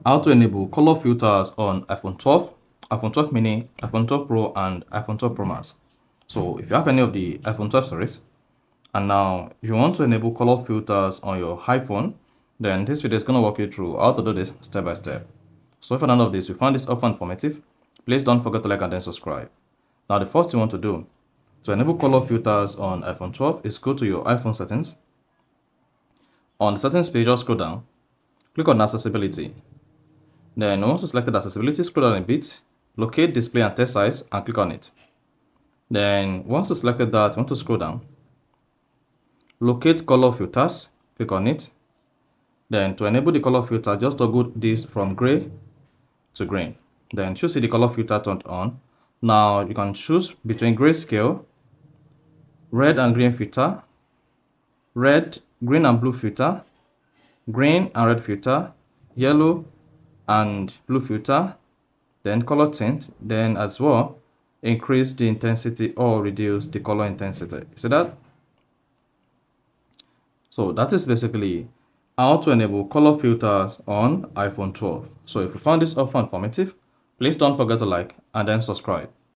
how to enable color filters on iPhone 12, iPhone 12 mini, iPhone 12 Pro, and iPhone 12 Pro Max. So if you have any of the iPhone 12 series, and now you want to enable color filters on your iPhone, then this video is going to walk you through how to do this step by step. So if none of this, you find this helpful and informative, please don't forget to like and then subscribe. Now the first thing you want to do to enable color filters on iPhone 12 is go to your iPhone settings. On the settings page, just scroll down, click on accessibility. Then once you select accessibility, scroll down a bit, locate display and text size and click on it. Then once you selected that, you want to scroll down, locate color filters, click on it. Then to enable the color filter, just toggle this from gray to green. Then you see the color filter turned on. Now you can choose between grayscale, red and green filter, red, green and blue filter, green and red filter, yellow and blue filter, then color tint, then as well increase the intensity or reduce the color intensity. You see that? So that is basically how to enable color filters on iPhone 12. So if you found this helpful and informative, please don't forget to like and then subscribe.